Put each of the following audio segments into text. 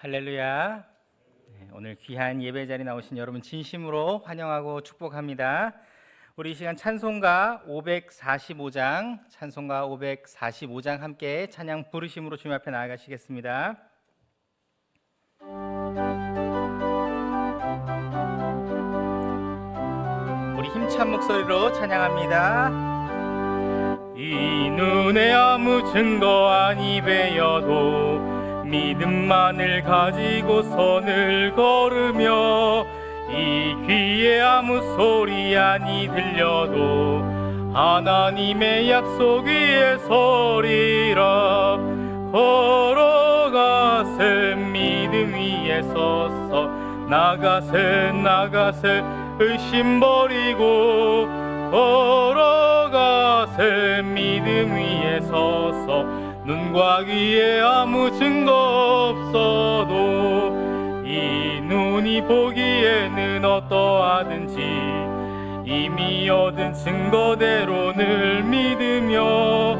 할렐루야. 오늘 귀한 예배 자리에 나오신 여러분 진심으로 환영하고 축복합니다. 우리 이 시간 찬송가 545장 함께 찬양 부르심으로 주님 앞에 나아가시겠습니다. 우리 힘찬 목소리로 찬양합니다. 이 눈에 아무 증거 아니 배여도 믿음만을 가지고 선을 걸으며 이 귀에 아무 소리 아니 들려도 하나님의 약속 위에 서리라. 걸어가세 믿음 위에 서서 나가세 의심 버리고 걸어가세 믿음 위에 서서 눈과 귀에 아무 증거 없어도 이 눈이 보기에는 어떠하든지 이미 얻은 증거대로 늘 믿으며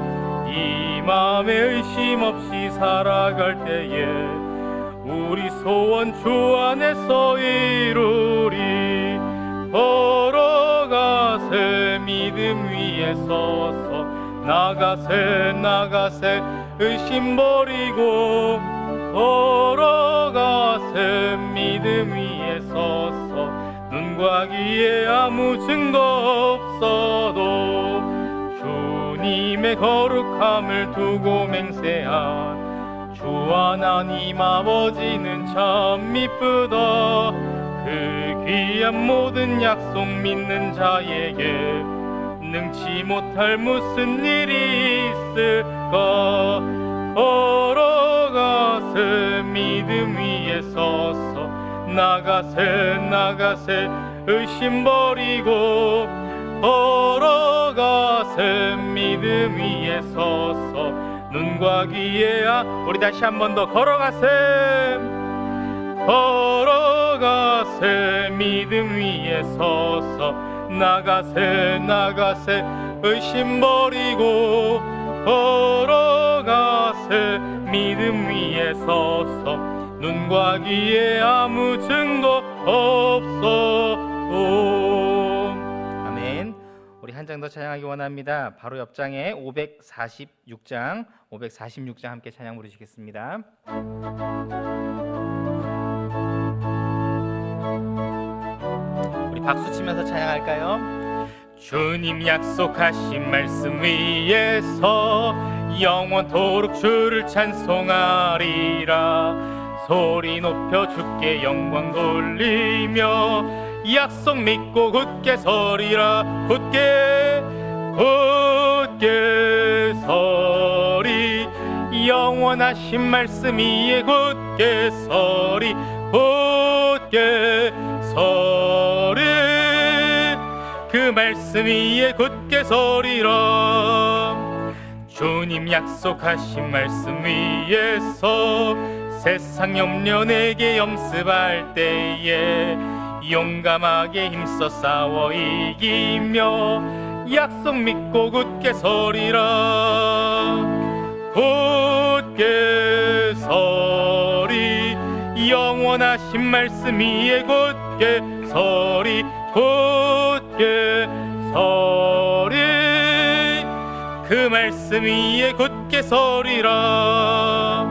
이 마음에 의심 없이 살아갈 때에 우리 소원 주 안에서 이루리. 걸어가세 믿음 위에 서서 나가세 의심 버리고 걸어가세 믿음 위에 서서 눈과 귀에 아무 증거 없어도 주님의 거룩함을 두고 맹세한 주 하나님 아버지는 참 미쁘다. 그 귀한 모든 약속 믿는 자에게 능치 못할 무슨 일이 있을까. 걸어가세 믿음 위에 서서 나가세 의심 버리고 걸어가세 믿음 위에 서서 눈과 귀에 우리 다시 한 번 더 걸어가세 믿음 위에 서서 나가세 의심 버리고 걸어가세 믿음 위에 서서 눈과 귀에 아무 증거 없어도. 아멘. 우리 한 장 더 찬양하기 원합니다. 바로 옆장에 546장 함께 찬양 부르시겠습니다. 우리 박수 치면서 찬양할까요? 주님 약속하신 말씀 위에서 영원토록 주를 찬송하리라. 소리 높여 주께 영광 돌리며 약속 믿고 굳게 서리라. 굳게 서리. 영원하신 말씀 위에 굳게 서리. 굳게 서리. 그 말씀 위에 굳게 서리라. 주님 약속하신 말씀 위에서 세상 염려 내게 염습할 때에 용감하게 힘써 싸워 이기며 약속 믿고 굳게 서리라. 굳게 서리. 영원하신 말씀 위에 굳게 서리. 굳게 서리. 그 말씀 위에 굳게 서리라.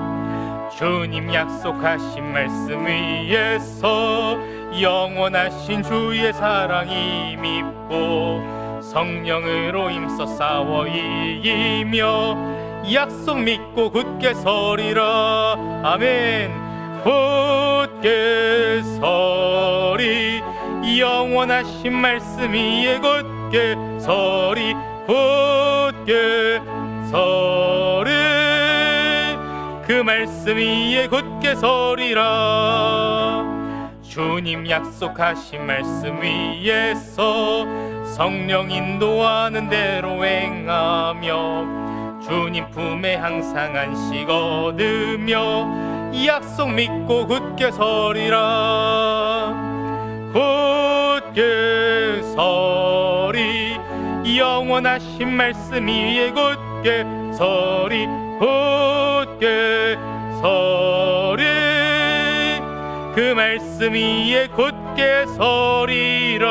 주님 약속하신 말씀 위에서 영원하신 주의 사랑이 믿고 성령으로 힘써 싸워 이기며 약속 믿고 굳게 서리라. 아멘. 굳게 서리. 영원하신 말씀 위에 굳게 서리. 굳게 서리. 그 말씀 위에 굳게 서리라. 주님 약속하신 말씀 위에서 성령 인도하는 대로 행하며 주님 품에 항상 안식 얻으며 약속 믿고 굳게 서리라. 굳게 서리. 영원하신 말씀 위에 굳게 서리. 굳게 서리. 그 말씀 위에 굳게 서리라.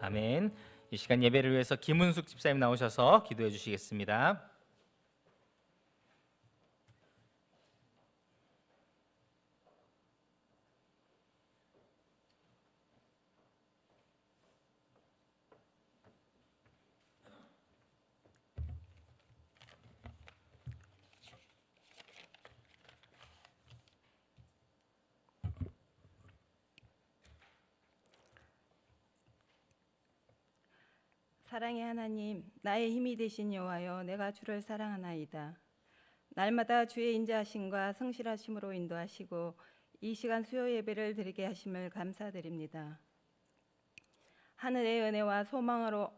아멘. 이 시간 예배를 위해서 김은숙 집사님 나오셔서 기도해 주시겠습니다. 사랑의 하나님, 나의 힘이 되신 여호와여, 내가 주를 사랑하나이다. 날마다 주의 인자하심과 성실하심으로 인도하시고 이 시간 수요 예배를 드리게 하심을 감사드립니다. 하늘의 은혜와 소망으로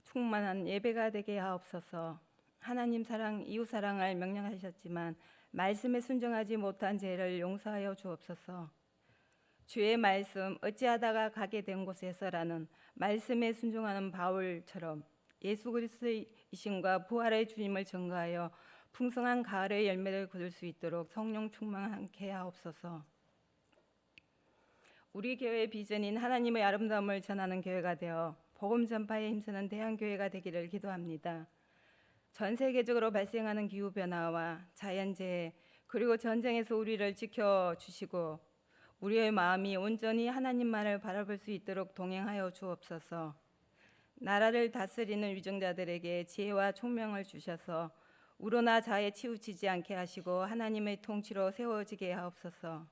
충만한 예배가 되게 하옵소서. 하나님 사랑, 이웃 사랑을 명령하셨지만 말씀에 순종하지 못한 죄를 용서하여 주옵소서. 주의 말씀 어찌하다가 가게 된 곳에서라는 말씀에 순종하는 바울처럼 예수 그리스도의 이심과 부활의 주님을 증거하여 풍성한 가을의 열매를 거둘 수 있도록 성령 충만하게 하옵소서. 우리 교회의 비전인 하나님의 아름다움을 전하는 교회가 되어 복음 전파에 힘쓰는 대한교회가 되기를 기도합니다. 전 세계적으로 발생하는 기후변화와 자연재해 그리고 전쟁에서 우리를 지켜주시고 우리의 마음이 온전히 하나님만을 바라볼 수 있도록 동행하여 주옵소서. 나라를 다스리는 위정자들에게 지혜와 총명을 주셔서 우로나 자에 치우치지 않게 하시고 하나님의 통치로 세워지게 하옵소서.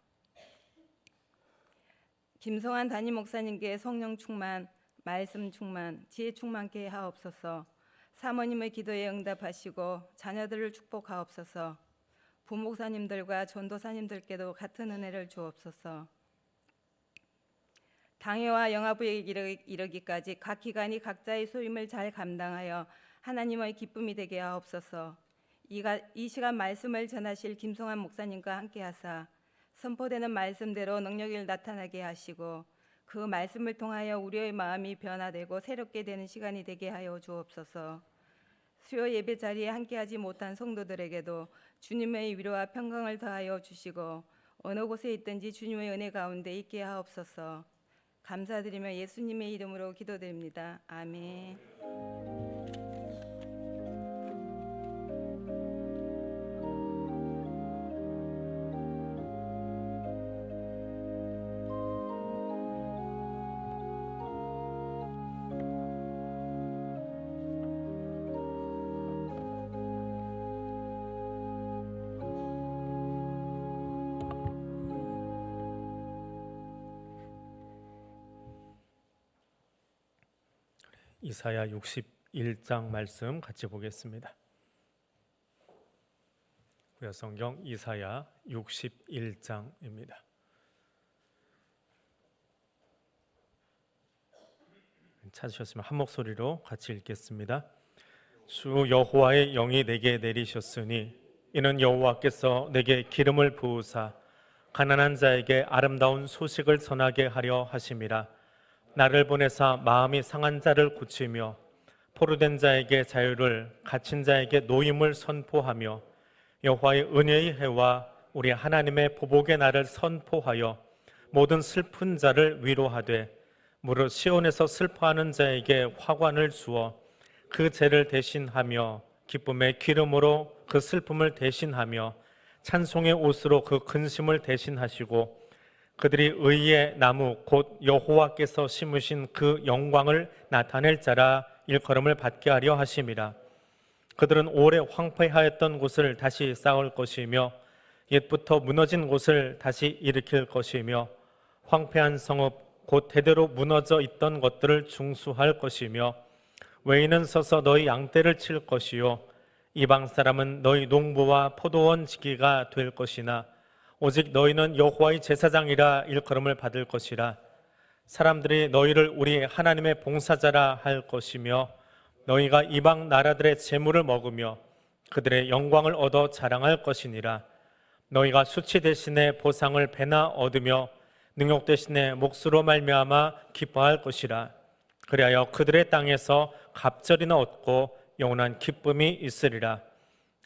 김성환 담임 목사님께 성령 충만, 말씀 충만, 지혜 충만케 하옵소서. 사모님의 기도에 응답하시고 자녀들을 축복하옵소서. 부목사님들과 전도사님들께도 같은 은혜를 주옵소서. 당회와 영화부에 이르기까지 각 기관이 각자의 소임을 잘 감당하여 하나님의 기쁨이 되게 하옵소서. 이 시간 말씀을 전하실 김성환 목사님과 함께하사 선포되는 말씀대로 능력을 나타나게 하시고 그 말씀을 통하여 우리의 마음이 변화되고 새롭게 되는 시간이 되게 하여 주옵소서. 수요 예배 자리에 함께하지 못한 성도들에게도 주님의 위로와 평강을 더하여 주시고 어느 곳에 있든지 주님의 은혜 가운데 있게 하옵소서. 감사드리며 예수님의 이름으로 기도드립니다. 아멘. 이사야 61장 말씀 같이 보겠습니다. 구약성경 이사야 61장입니다. 찾으셨으면 한 목소리로 같이 읽겠습니다. 주 여호와의 영이 내게 내리셨으니 이는 여호와께서 내게 기름을 부으사 가난한 자에게 아름다운 소식을 전하게 하려 하심이라. 나를 보내사 마음이 상한 자를 고치며 포로된 자에게 자유를, 갇힌 자에게 노임을 선포하며 여호와의 은혜의 해와 우리 하나님의 보복의 날을 선포하여 모든 슬픈 자를 위로하되 무릇 시온에서 슬퍼하는 자에게 화관을 주어 그 죄를 대신하며 기쁨의 기름으로 그 슬픔을 대신하며 찬송의 옷으로 그 근심을 대신하시고 그들이 의의 나무 곧 여호와께서 심으신 그 영광을 나타낼 자라 일컬음을 받게 하려 하심이라. 그들은 오래 황폐하였던 곳을 다시 쌓을 것이며 옛부터 무너진 곳을 다시 일으킬 것이며 황폐한 성읍 곧 대대로 무너져 있던 것들을 중수할 것이며 외인은 서서 너희 양떼를 칠 것이요 이방 사람은 너희 농부와 포도원 지기가 될 것이나 오직 너희는 여호와의 제사장이라 일컬음을 받을 것이라. 사람들이 너희를 우리 하나님의 봉사자라 할 것이며 너희가 이방 나라들의 재물을 먹으며 그들의 영광을 얻어 자랑할 것이니라. 너희가 수치 대신에 보상을 배나 얻으며 능욕 대신에 몫으로 말미암아 기뻐할 것이라. 그리하여 그들의 땅에서 갑절이나 얻고 영원한 기쁨이 있으리라.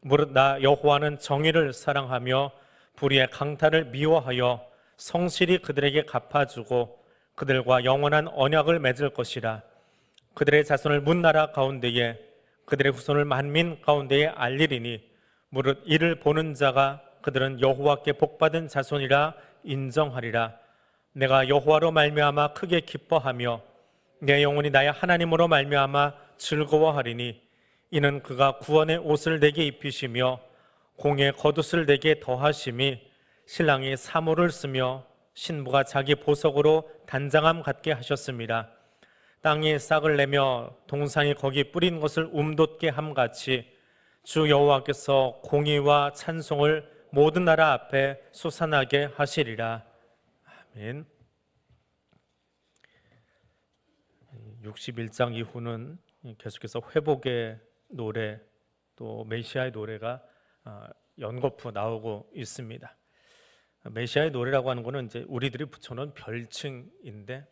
무릇 나 여호와는 정의를 사랑하며 불의의 강탈을 미워하여 성실히 그들에게 갚아주고 그들과 영원한 언약을 맺을 것이라. 그들의 자손을 문나라 가운데에 그들의 후손을 만민 가운데에 알리리니 무릇 이를 보는 자가 그들은 여호와께 복받은 자손이라 인정하리라. 내가 여호와로 말미암아 크게 기뻐하며 내 영혼이 나의 하나님으로 말미암아 즐거워하리니 이는 그가 구원의 옷을 내게 입히시며 공의 겉옷을 내게 더하심이 신랑이 사모를 쓰며 신부가 자기 보석으로 단장함 같게 하셨습니다. 땅이 싹을 내며 동산이 거기 뿌린 것을 움돋게 함같이 주 여호와께서 공의와 찬송을 모든 나라 앞에 솟아나게 하시리라. 아멘. 61장 이후는 계속해서 회복의 노래 또 메시아의 노래가 연거푸 나오고 있습니다. 메시아의 노래라고 하는 것은 이제 우리들이 붙여놓은 별칭인데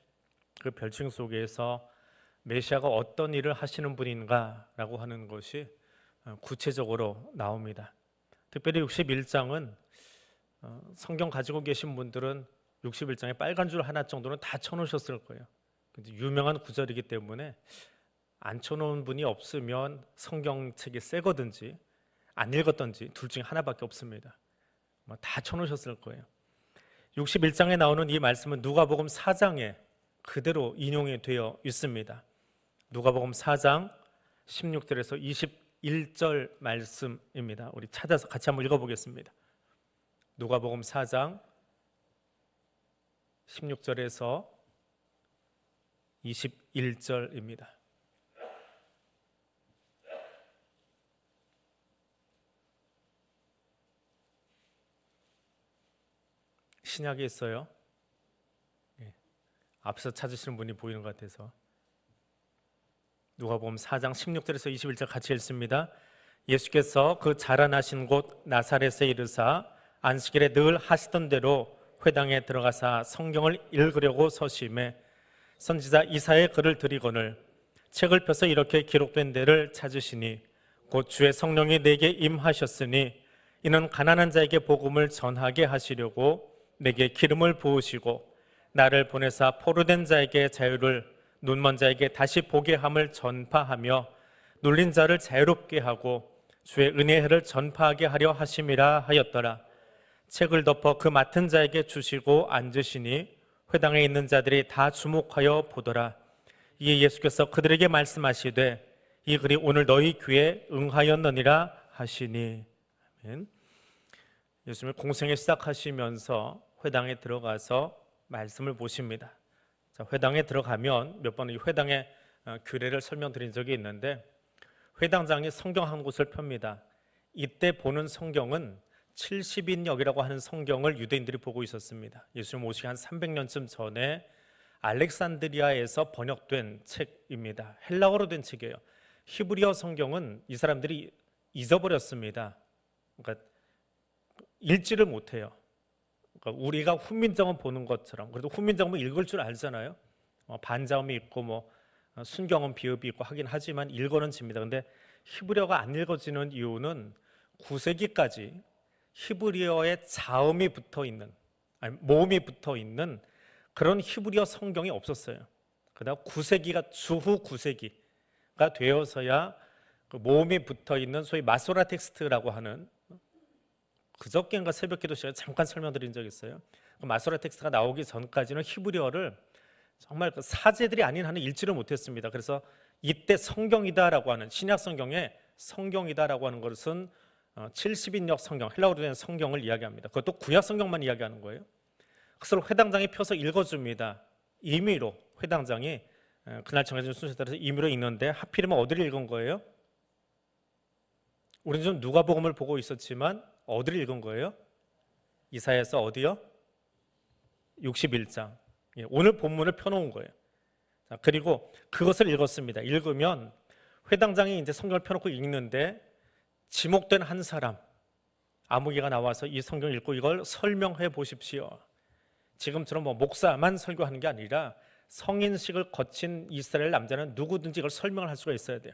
그 별칭 속에서 메시아가 어떤 일을 하시는 분인가라고 하는 것이 구체적으로 나옵니다. 특별히 61장은 성경 가지고 계신 분들은 61장에 빨간 줄 하나 정도는 다 쳐놓으셨을 거예요. 유명한 구절이기 때문에 안 쳐놓은 분이 없으면 성경책이 새 거든지 안 읽었던지 둘 중에 하나밖에 없습니다. 다 쳐놓으셨을 거예요. 61장에 나오는 이 말씀은 누가복음 4장에 그대로 인용이 되어 있습니다. 누가복음 4장 16절에서 21절 말씀입니다. 우리 찾아서 같이 한번 읽어보겠습니다. 누가복음 4장 16절에서 21절입니다. 신약에 있어요. 앞서 찾으시는 분이 보이는 것 같아서 누가복음 4장 16절에서 21절 같이 읽습니다. 예수께서 그 자라나신 곳 나사렛에 이르사 안식일에 늘 하시던 대로 회당에 들어가사 성경을 읽으려고 서심해 선지자 이사야의 글을 들이거늘 책을 펴서 이렇게 기록된 데를 찾으시니 곧 주의 성령이 내게 임하셨으니 이는 가난한 자에게 복음을 전하게 하시려고 내게 기름을 부으시고 나를 보내사 포로된 자에게 자유를 눈먼 자에게 다시 보게 함을 전파하며 눌린 자를 자유롭게 하고 주의 은혜의 해를 전파하게 하려 하심이라 하였더라. 책을 덮어 그 맡은 자에게 주시고 앉으시니 회당에 있는 자들이 다 주목하여 보더라. 이에 예수께서 그들에게 말씀하시되 이 글이 오늘 너희 귀에 응하였느니라 하시니. 아멘. 예수님이 공생에 시작하시면서 회당에 들어가서 말씀을 보십니다. 자, 회당에 들어가면 몇 번 이 회당의 규례를 설명드린 적이 있는데 회당장이 성경 한 곳을 펴니다. 이때 보는 성경은 70인역이라고 하는 성경을 유대인들이 보고 있었습니다. 예수님 오시기 한 300년쯤 전에 알렉산드리아에서 번역된 책입니다. 헬라어로 된 책이에요. 히브리어 성경은 이 사람들이 잊어버렸습니다. 그러니까 읽지를 못해요. 그러니까 우리가 훈민정음 보는 것처럼, 그래도 훈민정음은 읽을 줄 알잖아요. 반자음이 있고 뭐 순경음 비읍이 있고 하긴 하지만 읽어는 집니다. 근데 히브리어가 안 읽어지는 이유는 9세기까지 히브리어에 자음이 붙어 있는, 아니 모음이 붙어 있는 그런 히브리어 성경이 없었어요. 그다음 9세기가 주후 9세기가 되어서야 그 모음이 붙어 있는 소위 마소라 텍스트라고 하는, 그저께인가 새벽기도 시간에 잠깐 설명드린 적이 있어요. 그 마소라 텍스트가 나오기 전까지는 히브리어를 정말 그 사제들이 아닌 한은 읽지를 못했습니다. 그래서 이때 성경이다라고 하는, 신약 성경에 성경이다라고 하는 것은 70인역 성경, 헬라어로 된 성경을 이야기합니다. 그것도 구약 성경만 이야기하는 거예요. 그것을 회당장이 펴서 읽어줍니다. 임의로 회당장이 그날 정해진 순서에 따라서 임의로 읽는데 하필이면 어디를 읽은 거예요? 우리는 좀 누가복음을 보고 있었지만 어디를 읽은 거예요? 이사야서 어디요? 61장. 오늘 본문을 펴놓은 거예요. 자, 그리고 그것을 읽었습니다. 읽으면 회당장이 이제 성경을 펴놓고 읽는데 지목된 한 사람, 아무개가 나와서 이 성경을 읽고 이걸 설명해 보십시오. 지금처럼 뭐 목사만 설교하는 게 아니라 성인식을 거친 이스라엘 남자는 누구든지 이걸 설명을 할 수가 있어야 돼요.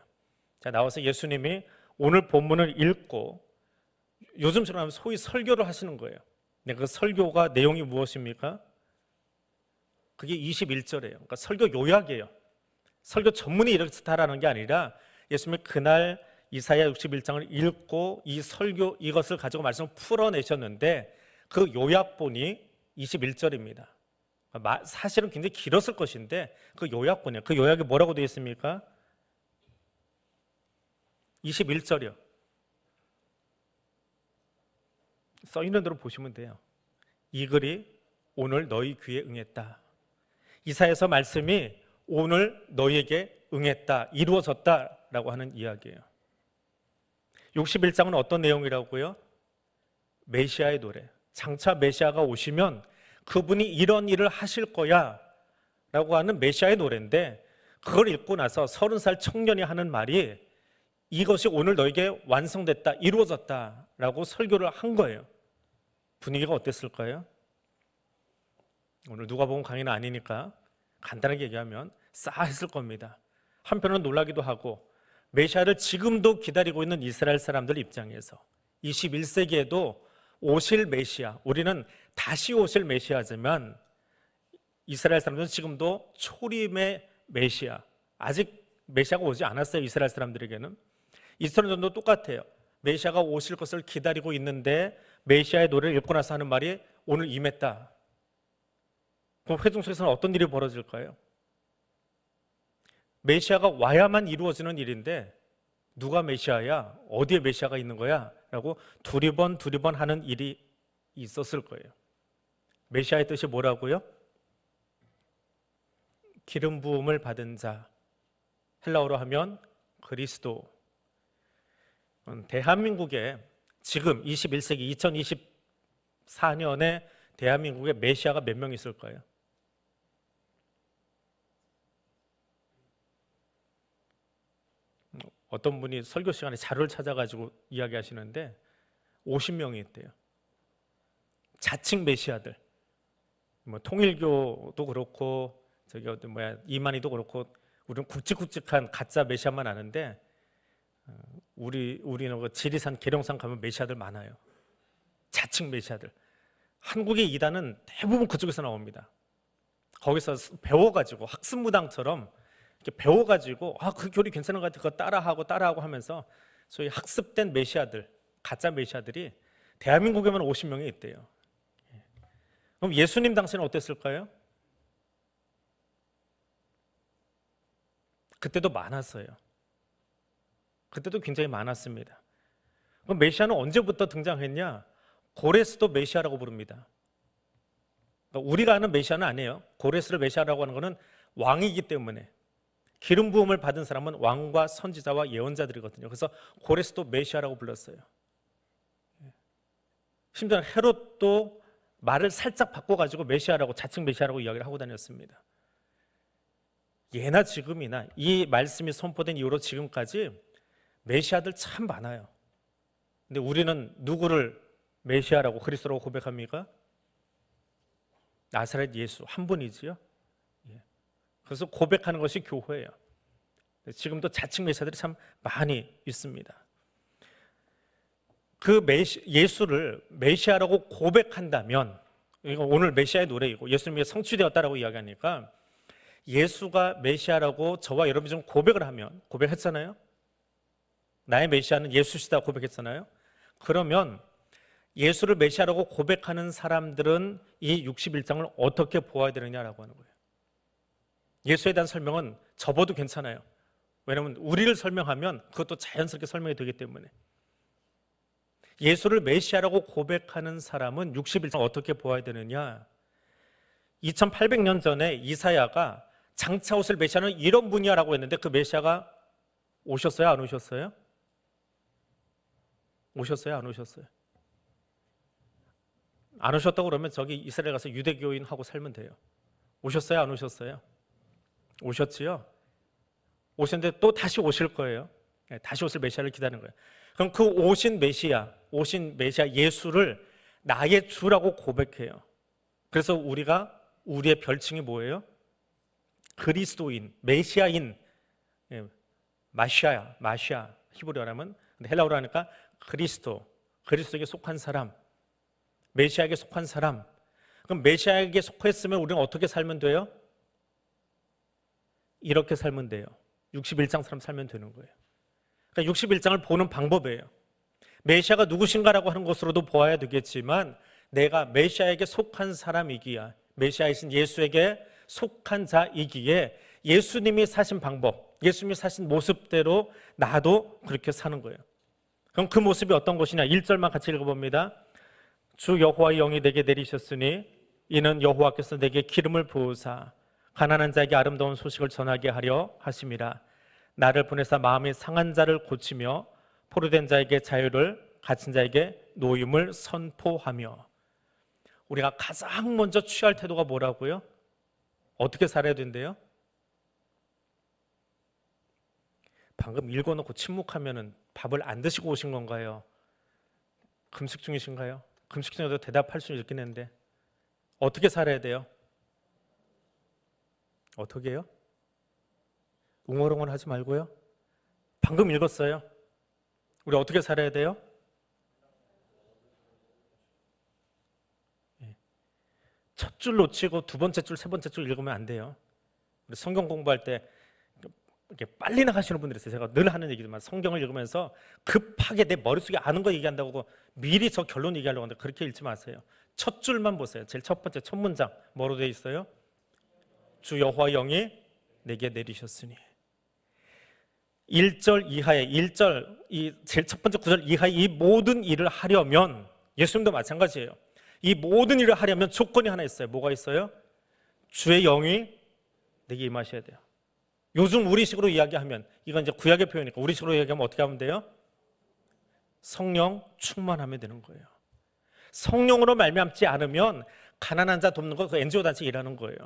자, 나와서 예수님이 오늘 본문을 읽고 요즘처럼 하면 소위 설교를 하시는 거예요. 근데 그 설교가 내용이 무엇입니까? 그게 21절이에요. 그러니까 설교 요약이에요. 설교 전문이 이렇다라는 게 아니라 예수님이 그날 이사야 61장을 읽고 이 설교 이것을 가지고 말씀을 풀어내셨는데 그 요약본이 21절입니다. 사실은 굉장히 길었을 것인데 그 요약본이에요. 그 요약이 뭐라고 되어 있습니까? 21절이요. 써 있는 대로 보시면 돼요. 이 글이 오늘 너희 귀에 응했다. 이사야서 말씀이 오늘 너희에게 응했다, 이루어졌다라고 하는 이야기예요. 61장은 어떤 내용이라고요? 메시아의 노래. 장차 메시아가 오시면 그분이 이런 일을 하실 거야 라고 하는 메시아의 노래인데 그걸 읽고 나서 30살 청년이 하는 말이 이것이 오늘 너에게 완성됐다, 이루어졌다라고 설교를 한 거예요. 분위기가 어땠을까요? 오늘 누가복음 강의는 아니니까 간단하게 얘기하면 싸했을 겁니다. 한편으로는 놀라기도 하고 메시아를 지금도 기다리고 있는 이스라엘 사람들 입장에서 21세기에도 오실 메시아, 우리는 다시 오실 메시아지만 이스라엘 사람들은 지금도 초림의 메시아, 아직 메시아가 오지 않았어요. 이스라엘 사람들에게는 2000년 정도 똑같아요. 메시아가 오실 것을 기다리고 있는데 메시아의 노래를 읽고 나서 하는 말이 오늘 임했다. 그럼 회중 속에서는 어떤 일이 벌어질까요? 메시아가 와야만 이루어지는 일인데 누가 메시아야? 어디에 메시아가 있는 거야? 라고 두리번 하는 일이 있었을 거예요. 메시아의 뜻이 뭐라고요? 기름 부음을 받은 자. 헬라어로 하면 그리스도. 대한민국에 지금 21세기 2024년에 대한민국에 메시아가 몇 명 있을까요? 어떤 분이 설교 시간에 자료를 찾아가지고 이야기하시는데 50명이 있대요. 자칭 메시아들. 뭐 통일교도 그렇고 저기 이만희도 그렇고 우리는 굵직굵직한 가짜 메시아만 아는데 우리는 그 지리산 계룡산 가면 메시아들 많아요. 자칭 메시아들. 한국의 이단은 대부분 그쪽에서 나옵니다. 거기서 배워가지고 학습무당처럼 이렇게 배워가지고 그 교리 괜찮은 것 같아, 그거 따라하고 하면서 소위 학습된 메시아들, 가짜 메시아들이 대한민국에만 50명이 있대요. 그럼 예수님 당시는 어땠을까요? 그때도 많았어요. 그때도 굉장히 많았습니다. 그럼 메시아는 언제부터 등장했냐? 고레스도 메시아라고 부릅니다. 그러니까 우리가 아는 메시아는 아니에요. 고레스를 메시아라고 하는 것은 왕이기 때문에 기름 부음을 받은 사람은 왕과 선지자와 예언자들이거든요. 그래서 고레스도 메시아라고 불렀어요. 심지어 헤롯도 말을 살짝 바꿔가지고 메시아라고, 자칭 메시아라고 이야기를 하고 다녔습니다. 예나 지금이나 이 말씀이 선포된 이후로 지금까지 메시아들 참 많아요. 근데 우리는 누구를 메시아라고, 그리스도라고 고백합니까? 나사렛 예수 한 분이지요. 그래서 고백하는 것이 교회예요. 지금도 자칭 메시아들이 참 많이 있습니다. 그 예수를 메시아라고 고백한다면, 이거 오늘 메시아의 노래이고 예수님이 성취되었다라고 이야기하니까 예수가 메시아라고 저와 여러분이 좀 고백을 하면, 고백했잖아요. 나의 메시아는 예수시다 고백했잖아요. 그러면 예수를 메시아라고 고백하는 사람들은 이 61장을 어떻게 보아야 되느냐라고 하는 거예요. 예수에 대한 설명은 접어도 괜찮아요. 왜냐하면 우리를 설명하면 그것도 자연스럽게 설명이 되기 때문에. 예수를 메시아라고 고백하는 사람은 61장 어떻게 보아야 되느냐? 2800년 전에 이사야가 장차 오실 메시아는 이런 분이야라고 했는데 그 메시아가 오셨어요? 안 오셨어요? 오셨어요? 안 오셨어요? 안 오셨다고 그러면 저기 이스라엘 가서 유대교인하고 살면 돼요. 오셨어요? 안 오셨어요? 오셨지요? 오셨는데 또 다시 오실 거예요. 다시 오실 메시아를 기다리는 거예요. 그럼 그 오신 메시아 예수를 나의 주라고 고백해요. 그래서 우리의 별칭이 뭐예요? 그리스도인, 메시아인, 마시아 히브리어로 하면, 헬라어로 하니까 그리스도, 그리스도에게 속한 사람, 메시아에게 속한 사람. 그럼 메시아에게 속했으면 우리는 어떻게 살면 돼요? 이렇게 살면 돼요. 61장처럼 살면 되는 거예요. 그러니까 61장을 보는 방법이에요. 메시아가 누구신가라고 하는 것으로도 보아야 되겠지만 내가 메시아에게 속한 사람이기에, 메시아이신 예수에게 속한 자이기에 예수님이 사신 방법, 예수님이 사신 모습대로 나도 그렇게 사는 거예요. 그럼 그 모습이 어떤 것이냐? 1절만 같이 읽어봅니다. 주 여호와의 영이 내게 내리셨으니 이는 여호와께서 내게 기름을 부으사 가난한 자에게 아름다운 소식을 전하게 하려 하심이라. 나를 보내사 마음이 상한 자를 고치며 포로된 자에게 자유를, 갇힌 자에게 노임을 선포하며. 우리가 가장 먼저 취할 태도가 뭐라고요? 어떻게 살아야 된대요? 방금 읽어놓고 침묵하면은 밥을 안 드시고 오신 건가요? 금식 중이신가요? 금식 중에도 대답할 수 있긴 했는데 어떻게 살아야 돼요? 어떻게 해요? 웅얼웅얼 하지 말고요. 방금 읽었어요. 우리 어떻게 살아야 돼요? 첫 줄 놓치고 두 번째 줄, 세 번째 줄 읽으면 안 돼요. 우리 성경 공부할 때 이렇게 빨리 나가시는 분들이 있어요. 제가 늘 하는 얘기지만 성경을 읽으면서 급하게 내 머릿속에 아는 거 얘기한다고 미리 저 결론 얘기하려고 하는데 그렇게 읽지 마세요. 첫 줄만 보세요. 제일 첫 번째 첫 문장 뭐로 되어 있어요? 주 여호와의 영이 내게 내리셨으니. 1절 이하에 1절 이 제일 첫 번째 구절 이하에 이 모든 일을 하려면 예수님도 마찬가지예요. 이 모든 일을 하려면 조건이 하나 있어요. 뭐가 있어요? 주의 영이 내게 임하셔야 돼요. 요즘 우리식으로 이야기하면 이건 이제 구약의 표현이니까 우리식으로 이야기하면 어떻게 하면 돼요? 성령 충만하면 되는 거예요. 성령으로 말미암지 않으면 가난한 자 돕는 것, 그 NGO 단체 일하는 거예요.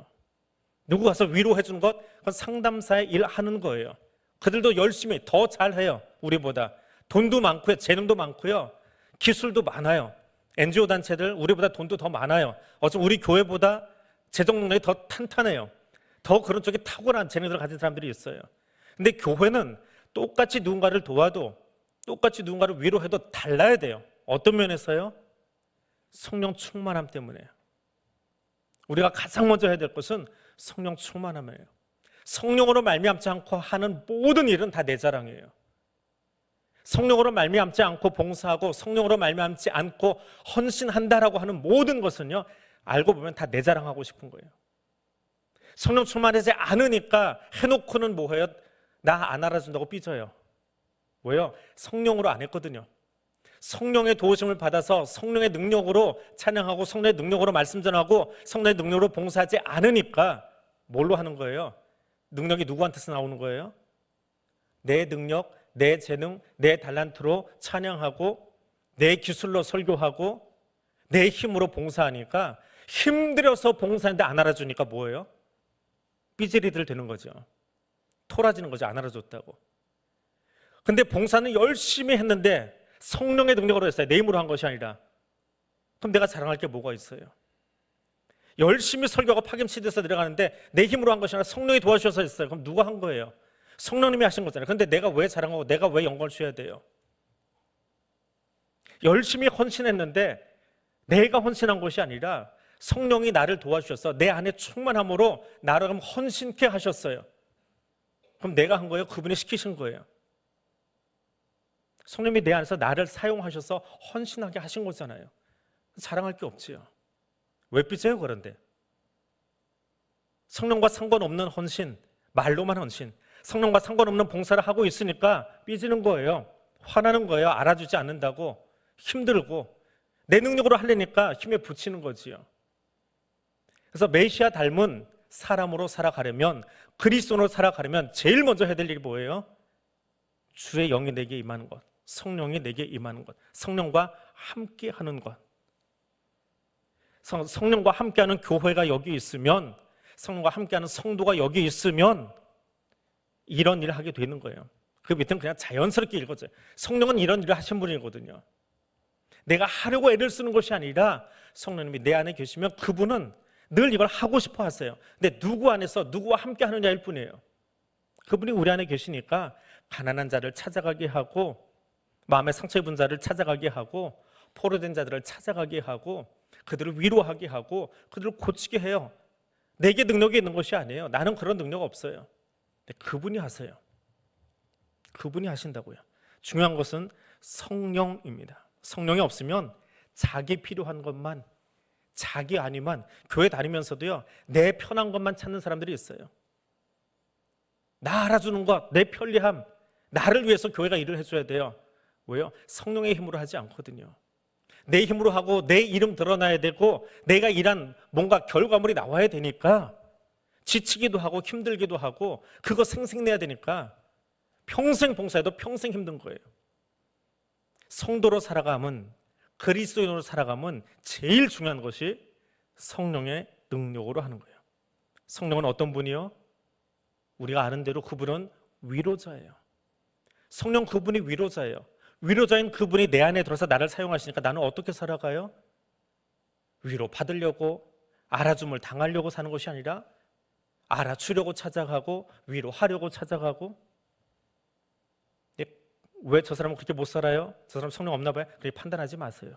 누구 가서 위로해 주는 것, 그건 상담사의 일 하는 거예요. 그들도 열심히 더 잘해요. 우리보다. 돈도 많고요. 재능도 많고요. 기술도 많아요. NGO 단체들 우리보다 돈도 더 많아요. 어쩜 우리 교회보다 재정 능력이 더 탄탄해요. 더 그런 쪽에 탁월한 재능들을 가진 사람들이 있어요. 근데 교회는 똑같이 누군가를 도와도 똑같이 누군가를 위로해도 달라야 돼요. 어떤 면에서요? 성령 충만함 때문에요. 우리가 가장 먼저 해야 될 것은 성령 충만함이에요. 성령으로 말미암지 않고 하는 모든 일은 다 내 자랑이에요. 성령으로 말미암지 않고 봉사하고 성령으로 말미암지 않고 헌신한다라고 하는 모든 것은요, 알고 보면 다 내 자랑하고 싶은 거예요. 성령 충만하지 않으니까 해놓고는 뭐해요? 나 안 알아준다고 삐져요. 왜요? 성령으로 안 했거든요. 성령의 도우심을 받아서 성령의 능력으로 찬양하고 성령의 능력으로 말씀 전하고 성령의 능력으로 봉사하지 않으니까 뭘로 하는 거예요? 능력이 누구한테서 나오는 거예요? 내 능력, 내 재능, 내 달란트로 찬양하고 내 기술로 설교하고 내 힘으로 봉사하니까 힘들어서 봉사하는데 안 알아주니까 뭐예요? 삐지리들 되는 거죠. 토라지는 거죠. 안 알아줬다고. 근데 봉사는 열심히 했는데 성령의 능력으로 했어요. 내 힘으로 한 것이 아니라. 그럼 내가 자랑할 게 뭐가 있어요? 열심히 설교하고 파김치돼서 내려가는데 내 힘으로 한 것이 아니라 성령이 도와주셔서 했어요. 그럼 누가 한 거예요? 성령님이 하신 거잖아요. 근데 내가 왜 자랑하고 내가 왜 영광을 줘야 돼요? 열심히 헌신했는데 내가 헌신한 것이 아니라 성령이 나를 도와주셔서 내 안에 충만함으로 나를 헌신케 하셨어요. 그럼 내가 한 거예요? 그분이 시키신 거예요? 성령이 내 안에서 나를 사용하셔서 헌신하게 하신 거잖아요. 자랑할 게 없지요. 왜 삐져요? 그런데 성령과 상관없는 헌신, 말로만 헌신, 성령과 상관없는 봉사를 하고 있으니까 삐지는 거예요. 화나는 거예요. 알아주지 않는다고. 힘들고 내 능력으로 하려니까 힘에 부치는 거지요. 그래서 메시아 닮은 사람으로 살아가려면, 그리스도로 살아가려면 제일 먼저 해야 될 일이 뭐예요? 주의 영이 내게 임하는 것, 성령이 내게 임하는 것, 성령과 함께하는 것. 성령과 함께하는 교회가 여기 있으면, 성령과 함께하는 성도가 여기 있으면 이런 일을 하게 되는 거예요. 그 밑에는 그냥 자연스럽게 읽어져요. 성령은 이런 일을 하신 분이거든요. 내가 하려고 애를 쓰는 것이 아니라 성령님이 내 안에 계시면 그분은 늘 이걸 하고 싶어 하세요. 근데 누구 안에서 누구와 함께 하느냐일 뿐이에요. 그분이 우리 안에 계시니까 가난한 자를 찾아가게 하고 마음의 상처 입은 자를 찾아가게 하고 포로된 자들을 찾아가게 하고 그들을 위로하게 하고 그들을 고치게 해요. 내게 능력이 있는 것이 아니에요. 나는 그런 능력 없어요. 근데 그분이 하세요. 그분이 하신다고요. 중요한 것은 성령입니다. 성령이 없으면 자기 필요한 것만, 자기 안위만, 교회 다니면서도요, 내 편한 것만 찾는 사람들이 있어요. 나 알아주는 것, 내 편리함, 나를 위해서 교회가 일을 해줘야 돼요. 왜요? 성령의 힘으로 하지 않거든요. 내 힘으로 하고 내 이름 드러나야 되고 내가 일한 뭔가 결과물이 나와야 되니까 지치기도 하고 힘들기도 하고 그거 생색내야 되니까 평생 봉사해도 평생 힘든 거예요. 성도로 살아감은, 그리스도인으로 살아감은 제일 중요한 것이 성령의 능력으로 하는 거예요. 성령은 어떤 분이요? 우리가 아는 대로 그분은 위로자예요. 성령 그분이 위로자예요. 위로자인 그분이 내 안에 들어서 나를 사용하시니까 나는 어떻게 살아가요? 위로 받으려고, 알아줌을 당하려고 사는 것이 아니라 알아주려고 찾아가고 위로하려고 찾아가고. 왜 저 사람은 그렇게 못 살아요? 저 사람 성령 없나 봐요? 그렇게 판단하지 마세요.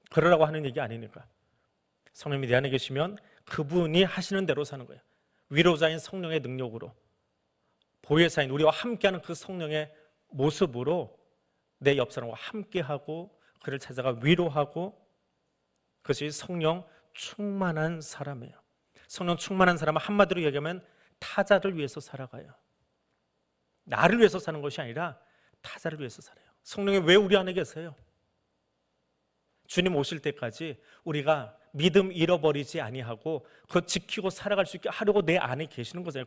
그러라고 하는 얘기 아니니까. 성령님이 내 안에 계시면 그분이 하시는 대로 사는 거예요. 위로자인 성령의 능력으로, 보혜사인 우리와 함께하는 그 성령의 모습으로 내 옆 사람과 함께하고 그를 찾아가 위로하고, 그것이 성령 충만한 사람이에요. 성령 충만한 사람은 한마디로 얘기하면 타자를 위해서 살아가요. 나를 위해서 사는 것이 아니라 타자를 위해서 살아요. 성령이 왜 우리 안에 계세요? 주님 오실 때까지 우리가 믿음 잃어버리지 아니하고 그거 지키고 살아갈 수 있게 하려고 내 안에 계시는 거잖아요.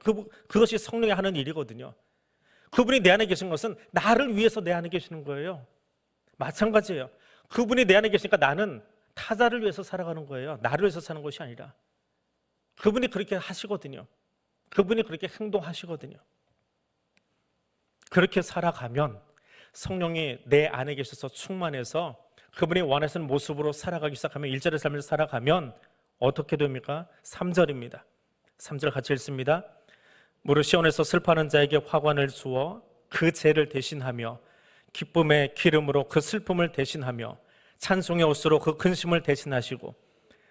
그것이 성령이 하는 일이거든요. 그분이 내 안에 계신 것은 나를 위해서 내 안에 계시는 거예요. 마찬가지예요. 그분이 내 안에 계시니까 나는 타자를 위해서 살아가는 거예요. 나를 위해서 사는 것이 아니라. 그분이 그렇게 하시거든요. 그분이 그렇게 행동하시거든요. 그렇게 살아가면 성령이 내 안에 계셔서 충만해서 그분이 원하시는 모습으로 살아가기 시작하면, 1절의 삶을 살아가면 어떻게 됩니까? 3절입니다. 3절 같이 읽습니다. 무릇 시온에서 슬퍼하는 자에게 화관을 주어 그 죄를 대신하며 기쁨의 기름으로 그 슬픔을 대신하며 찬송의 옷으로 그 근심을 대신하시고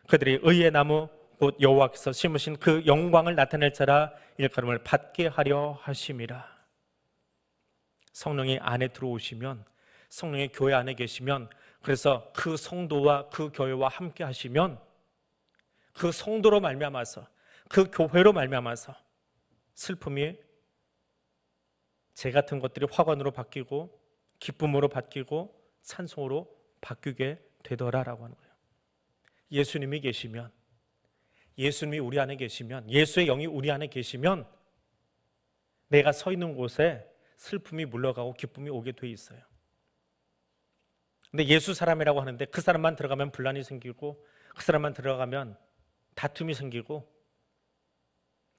그들이 의의 나무 곧 여호와께서 심으신 그 영광을 나타낼 자라 일컬음을 받게 하려 하심이라. 성령이 안에 들어오시면, 성령이 교회 안에 계시면, 그래서 그 성도와 그 교회와 함께 하시면 그 성도로 말미암아서, 그 교회로 말미암아서 슬픔이, 죄 같은 것들이 화관으로 바뀌고 기쁨으로 바뀌고 찬송으로 바뀌게 되더라라고 하는 거예요. 예수님이 계시면, 예수님이 우리 안에 계시면, 예수의 영이 우리 안에 계시면 내가 서 있는 곳에 슬픔이 물러가고 기쁨이 오게 돼 있어요. 근데 예수 사람이라고 하는데 그 사람만 들어가면 분란이 생기고 그 사람만 들어가면 다툼이 생기고,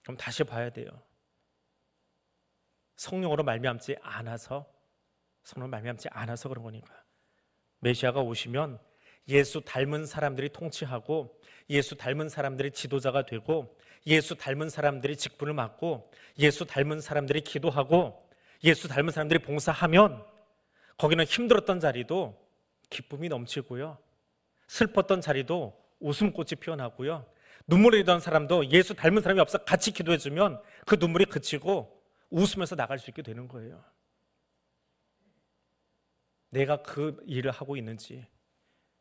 그럼 다시 봐야 돼요. 성령으로 말미암지 않아서, 성령으로 말미암지 않아서 그런 거니까. 메시아가 오시면 예수 닮은 사람들이 통치하고 예수 닮은 사람들이 지도자가 되고 예수 닮은 사람들이 직분을 맡고 예수 닮은 사람들이 기도하고 예수 닮은 사람들이 봉사하면 거기는 힘들었던 자리도 기쁨이 넘치고요, 슬펐던 자리도 웃음꽃이 피어나고요, 눈물을 흘리던 사람도 예수 닮은 사람이 없어 같이 기도해주면 그 눈물이 그치고 웃으면서 나갈 수 있게 되는 거예요. 내가 그 일을 하고 있는지,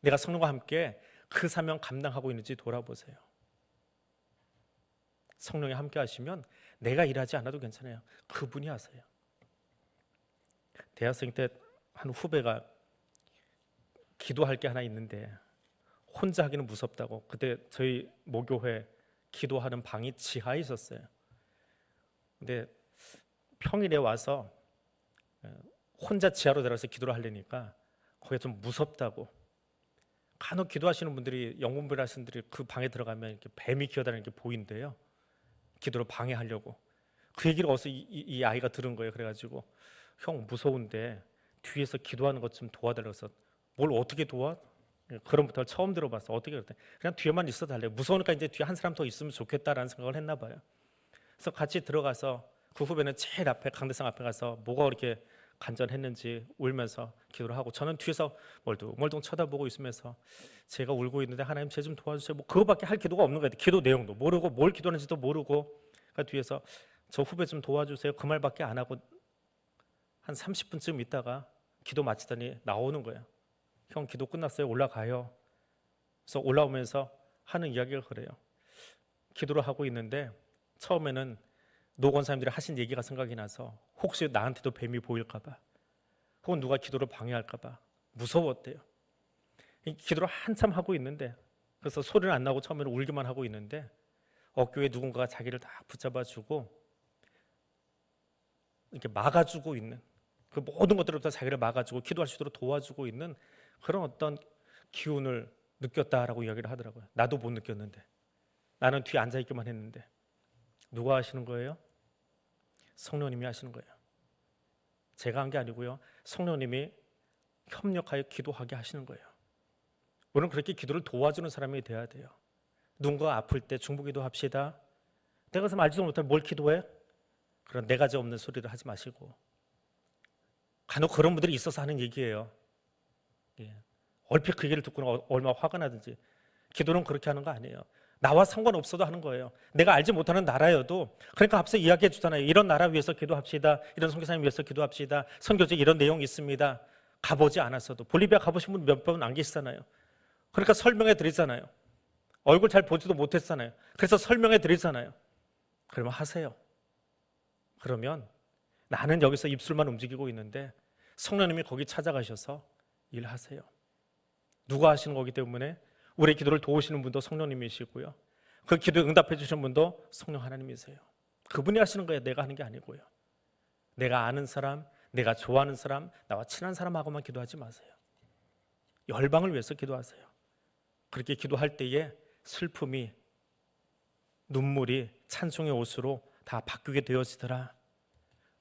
내가 성령과 함께 그 사명 감당하고 있는지 돌아보세요. 성령이 함께 하시면 내가 일하지 않아도 괜찮아요. 그분이 하세요. 대학생 때 한 후배가 기도할 게 하나 있는데 혼자 하기는 무섭다고, 그때 저희 모교회 기도하는 방이 지하에 있었어요. 근데 평일에 와서 혼자 지하로 들어가서 기도를 하려니까 거기가 좀 무섭다고, 간혹 기도하시는 분들이, 영분별 하시는 분들이 그 방에 들어가면 이렇게 뱀이 기어다니는 게 보인대요. 기도를 방해하려고. 그 얘기를 어디서 이 아이가 들은 거예요. 그래가지고 형 무서운데 뒤에서 기도하는 것 좀 도와달라고 해서, 뭘 어떻게 도와? 그런 부터 처음 들어봤어. 어떻게 그랬대? 그냥 뒤에만 있어 달래. 무서우니까 이제 뒤에 한 사람 더 있으면 좋겠다라는 생각을 했나 봐요. 그래서 같이 들어가서 그 후배는 제일 앞에, 강대상 앞에 가서 뭐가 그렇게 간절했는지 울면서 기도를 하고, 저는 뒤에서 멀뚱멀뚱 쳐다보고 있으면서 제가 울고 있는데 하나님 제 좀 도와주세요. 뭐 그거밖에 할 기도가 없는 거예요. 기도 내용도 모르고 뭘 기도하는지도 모르고. 그러니까 뒤에서 저 후배 좀 도와주세요. 그 말밖에 안 하고 한 30분쯤 있다가 기도 마치더니 나오는 거예요. 형 기도 끝났어요. 올라가요. 그래서 올라오면서 하는 이야기가 그래요. 기도를 하고 있는데 처음에는 노 권사님들이 하신 얘기가 생각이 나서 혹시 나한테도 뱀이 보일까 봐, 혹은 누가 기도를 방해할까 봐 무서웠대요. 기도를 한참 하고 있는데, 그래서 소리는 안 나고 처음에는 울기만 하고 있는데 어깨에 누군가가 자기를 딱 붙잡아주고 이렇게 막아주고 있는, 그 모든 것들로부터 자기를 막아주고 기도할 수 있도록 도와주고 있는 그런 어떤 기운을 느꼈다라고 이야기를 하더라고요. 나도 못 느꼈는데, 나는 뒤에 앉아있기만 했는데. 누가 하시는 거예요? 성령님이 하시는 거예요. 제가 한 게 아니고요. 성령님이 협력하여 기도하게 하시는 거예요. 우리는 그렇게 기도를 도와주는 사람이 돼야 돼요. 누군가 아플 때 중보기도 합시다. 내가 그래서 알지도 못하면 뭘 기도해? 그런 네 가지 없는 소리를 하지 마시고, 간혹 그런 분들이 있어서 하는 얘기예요. 예. 얼핏 그 얘기를 듣고는 얼마나 화가 나든지. 기도는 그렇게 하는 거 아니에요. 나와 상관없어도 하는 거예요. 내가 알지 못하는 나라여도, 그러니까 앞서 이야기해 주잖아요. 이런 나라 위해서 기도합시다. 이런 선교사님 위해서 기도합시다. 선교제 이런 내용이 있습니다. 가보지 않았어도. 볼리비아 가보신 분 몇 번 안 계시잖아요. 그러니까 설명해 드리잖아요. 얼굴 잘 보지도 못했잖아요. 그래서 설명해 드리잖아요. 그러면 하세요. 그러면 나는 여기서 입술만 움직이고 있는데 성령님이 거기 찾아가셔서 일하세요. 누가 하시는 거기 때문에 우리의 기도를 도우시는 분도 성령님이시고요. 그 기도에 응답해 주시는 분도 성령 하나님이세요. 그분이 하시는 거예요. 내가 하는 게 아니고요. 내가 아는 사람, 내가 좋아하는 사람, 나와 친한 사람하고만 기도하지 마세요. 열방을 위해서 기도하세요. 그렇게 기도할 때에 슬픔이, 눈물이 찬송의 옷으로 다 바뀌게 되어지더라.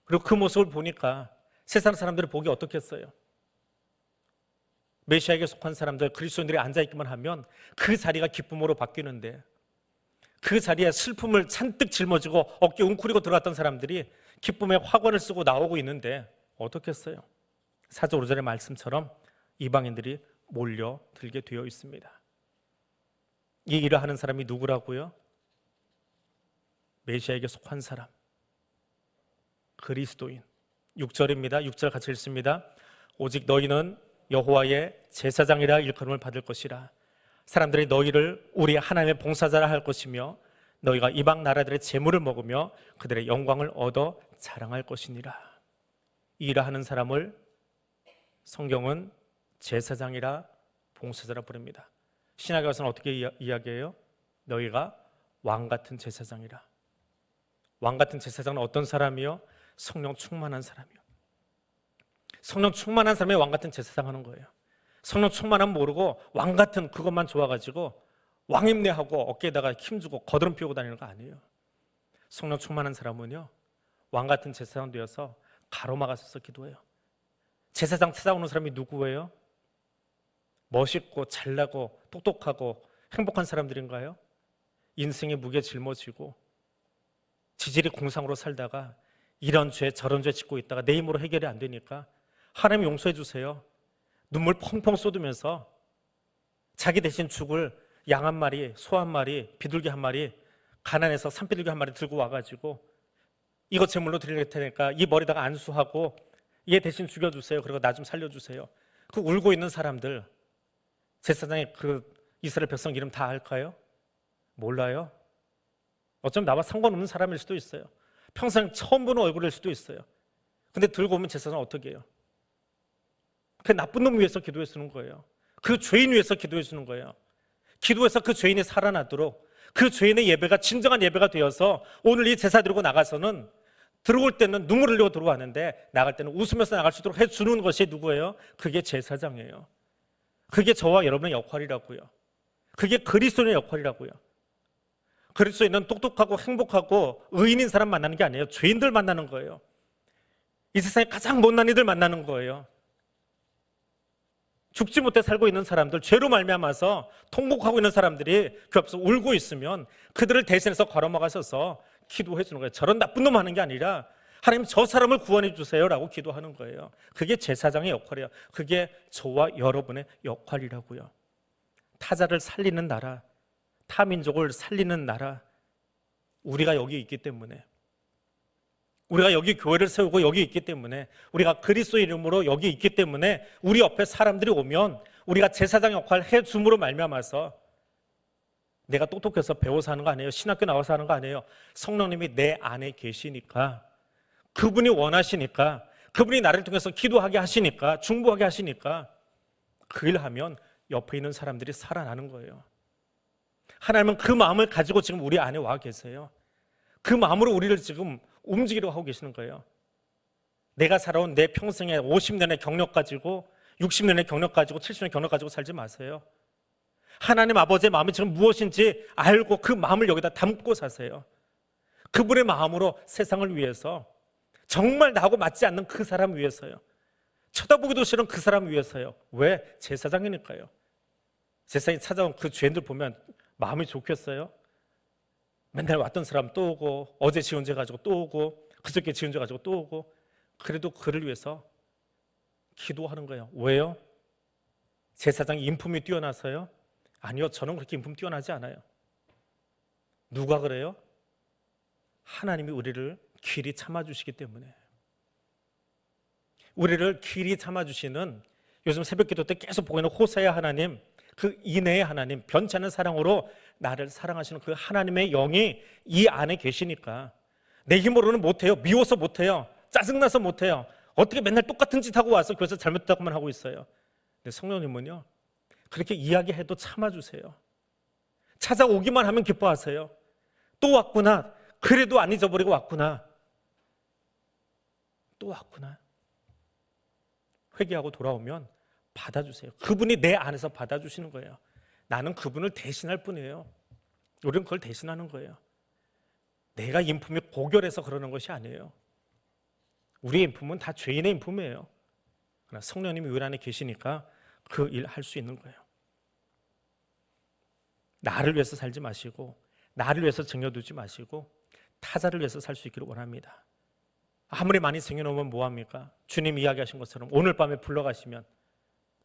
그리고 그 모습을 보니까 세상 사람들이 보기 어떻겠어요? 메시아에게 속한 사람들, 그리스도인들이 앉아있기만 하면 그 자리가 기쁨으로 바뀌는데, 그 자리에 슬픔을 잔뜩 짊어지고 어깨 웅크리고 들어갔던 사람들이 기쁨의 화관을 쓰고 나오고 있는데 어떻겠어요? 4절 5절의 말씀처럼 이방인들이 몰려들게 되어 있습니다. 이 일을 하는 사람이 누구라고요? 메시아에게 속한 사람, 그리스도인. 6절입니다. 6절 같이 읽습니다. 오직 너희는 여호와의 제사장이라 일컬음을 받을 것이라. 사람들이 너희를 우리 하나님의 봉사자라 할 것이며 너희가 이방 나라들의 재물을 먹으며 그들의 영광을 얻어 자랑할 것이니라. 이 일을 하는 사람을 성경은 제사장이라 봉사자라 부릅니다. 신약에 와서는 어떻게 이야기해요? 너희가 왕 같은 제사장이라. 왕 같은 제사장은 어떤 사람이요? 성령 충만한 사람이요. 성령 충만한 사람이 왕 같은 제사장 하는 거예요. 성령 충만함 모르고 왕 같은 그것만 좋아가지고 왕임내하고 어깨에다가 힘주고 거드름 피우고 다니는 거 아니에요. 성령 충만한 사람은요, 왕 같은 제사장 되어서 가로막아서서 기도해요. 제사장 찾아오는 사람이 누구예요? 멋있고 잘나고 똑똑하고 행복한 사람들인가요? 인생의 무게 짊어지고 지질이 공상으로 살다가 이런 죄 저런 죄 짓고 있다가 내 힘으로 해결이 안 되니까 하나님 용서해 주세요. 눈물 펑펑 쏟으면서 자기 대신 죽을 양 한 마리, 소 한 마리, 비둘기 한 마리, 가난해서 산비둘기 한 마리 들고 와가지고 이거 제물로 드릴 테니까 이 머리다가 안수하고 얘 대신 죽여주세요. 그리고 나 좀 살려주세요. 그 울고 있는 사람들, 제사장이 그 이스라엘 백성 이름 다 알까요? 몰라요. 어쩌면 나와 상관없는 사람일 수도 있어요. 평생 처음 보는 얼굴일 수도 있어요. 근데 들고 오면 제사장은 어떻게 해요? 그 나쁜 놈 위해서 기도해 주는 거예요. 그 죄인 위해서 기도해 주는 거예요. 기도해서 그 죄인이 살아나도록, 그 죄인의 예배가 진정한 예배가 되어서 오늘 이 제사 들고 나가서는 들어올 때는 눈물 흘리고 들어왔는데 나갈 때는 웃으면서 나갈 수 있도록 해주는 것이 누구예요? 그게 제사장이에요. 그게 저와 여러분의 역할이라고요. 그게 그리스도인의 역할이라고요. 그리스도인은 똑똑하고 행복하고 의인인 사람 만나는 게 아니에요. 죄인들 만나는 거예요. 이 세상에 가장 못난 이들 만나는 거예요. 죽지 못해 살고 있는 사람들, 죄로 말미암아서 통곡하고 있는 사람들이 그 앞에서 울고 있으면 그들을 대신해서 걸어막아서서 기도해 주는 거예요. 저런 나쁜 놈 하는 게 아니라 하나님 저 사람을 구원해 주세요라고 기도하는 거예요. 그게 제사장의 역할이에요. 그게 저와 여러분의 역할이라고요. 타자를 살리는 나라, 타민족을 살리는 나라, 우리가 여기 있기 때문에, 우리가 여기 교회를 세우고 여기 있기 때문에, 우리가 그리스도 이름으로 여기 있기 때문에 우리 옆에 사람들이 오면 우리가 제사장 역할을 해줌으로 말미암아서, 내가 똑똑해서 배워서 하는 거 아니에요. 신학교 나와서 하는 거 아니에요. 성령님이 내 안에 계시니까, 그분이 원하시니까, 그분이 나를 통해서 기도하게 하시니까, 중보하게 하시니까 그 일 하면 옆에 있는 사람들이 살아나는 거예요. 하나님은 그 마음을 가지고 지금 우리 안에 와 계세요. 그 마음으로 우리를 지금 움직이려고 하고 계시는 거예요. 내가 살아온 내 평생에 50년의 경력 가지고, 60년의 경력 가지고, 70년의 경력 가지고 살지 마세요. 하나님 아버지의 마음이 지금 무엇인지 알고 그 마음을 여기다 담고 사세요. 그분의 마음으로 세상을 위해서, 정말 나하고 맞지 않는 그 사람 위해서요. 쳐다보기도 싫은 그 사람 위해서요. 왜? 제사장이니까요. 세상에 찾아온 그 죄인들 보면 마음이 좋겠어요? 맨날 왔던 사람 또 오고, 어제 지은 죄 가지고 또 오고, 그저께 지은 죄 가지고 또 오고. 그래도 그를 위해서 기도하는 거예요. 왜요? 제사장이 인품이 뛰어나서요? 아니요, 저는 그렇게 인품 뛰어나지 않아요. 누가 그래요? 하나님이 우리를 길이 참아주시기 때문에. 우리를 길이 참아주시는, 요즘 새벽기도 때 계속 보고 있는 호세아 하나님, 그 인애의 하나님, 변치 않은 사랑으로 나를 사랑하시는 그 하나님의 영이 이 안에 계시니까 내 힘으로는 못해요. 미워서 못해요. 짜증나서 못해요. 어떻게 맨날 똑같은 짓 하고 와서 교회에서 잘못했다고만 하고 있어요. 근데 성령님은요, 그렇게 이야기해도 참아주세요. 찾아오기만 하면 기뻐하세요. 또 왔구나. 그래도 안 잊어버리고 왔구나. 또 왔구나. 회개하고 돌아오면 받아주세요. 그분이 내 안에서 받아주시는 거예요. 나는 그분을 대신할 뿐이에요. 우리는 그걸 대신하는 거예요. 내가 인품이 고결해서 그러는 것이 아니에요. 우리의 인품은 다 죄인의 인품이에요. 그러나 성령님이 우리 안에 계시니까 그 일 할 수 있는 거예요. 나를 위해서 살지 마시고, 나를 위해서 쟁여두지 마시고 타자를 위해서 살 수 있기를 원합니다. 아무리 많이 쟁여놓으면 뭐합니까? 주님 이야기하신 것처럼 오늘 밤에 불러가시면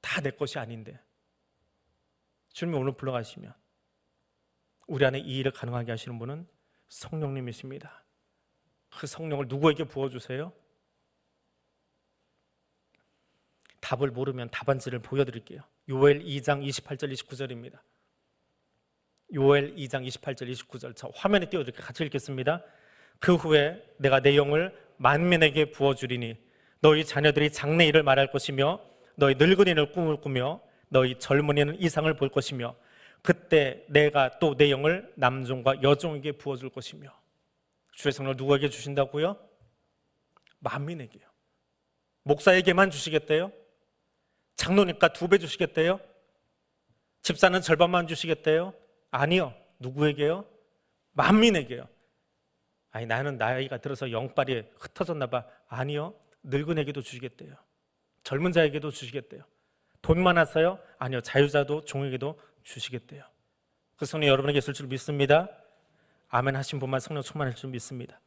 다 내 것이 아닌데, 주님이 오늘 불러가시면 우리 안에 이 일을 가능하게 하시는 분은 성령님이십니다. 그 성령을 누구에게 부어주세요? 답을 모르면 답안지를 보여드릴게요. 요엘 2장 28절 29절입니다. 요엘 2장 28절 29절 저 화면에 띄워드릴게요. 같이 읽겠습니다. 그 후에 내가 내 영을 만민에게 부어주리니 너희 자녀들이 장래일을 말할 것이며 너희 늙은이는 꿈을 꾸며 너희 젊은이는 이상을 볼 것이며 그때 내가 또 내 영을 남종과 여종에게 부어줄 것이며. 주의 성령을 누구에게 주신다고요? 만민에게요. 목사에게만 주시겠대요? 장로니까 2배 주시겠대요? 집사는 절반만 주시겠대요? 아니요. 누구에게요? 만민에게요. 아니 나는 나이가 들어서 영빨이 흩어졌나 봐. 아니요. 늙은에게도 주시겠대요. 젊은 자에게도 주시겠대요. 돈 많아서요? 아니요. 자유자도 종에게도 주시겠대요. 그 성령 여러분에게 있을 줄 믿습니다. 아멘 하신 분만 성령 충만할 줄 믿습니다.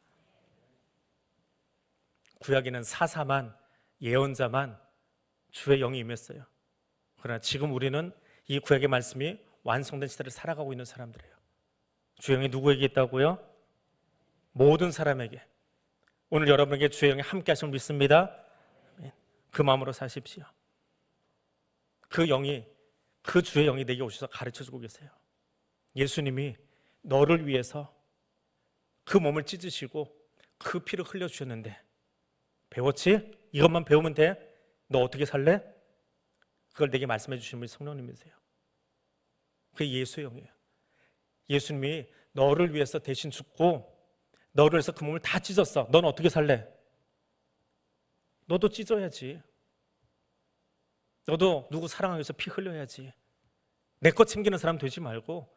구약에는 사사만, 예언자만 주의 영이 임했어요. 그러나 지금 우리는 이 구약의 말씀이 완성된 시대를 살아가고 있는 사람들이에요. 주의 영이 누구에게 있다고요? 모든 사람에게. 오늘 여러분에게 주의 영이 함께 하심을 믿습니다. 그 마음으로 사십시오. 그 영이, 그 주의 영이 내게 오셔서 가르쳐주고 계세요. 예수님이 너를 위해서 그 몸을 찢으시고 그 피를 흘려주셨는데 배웠지? 이것만 배우면 돼? 너 어떻게 살래? 그걸 내게 말씀해 주시는 분이 성령님이세요. 그게 예수의 영이에요. 예수님이 너를 위해서 대신 죽고 너를 위해서 그 몸을 다 찢었어. 넌 어떻게 살래? 너도 찢어야지. 너도 누구 사랑하기 위해서 피 흘려야지. 내 것 챙기는 사람 되지 말고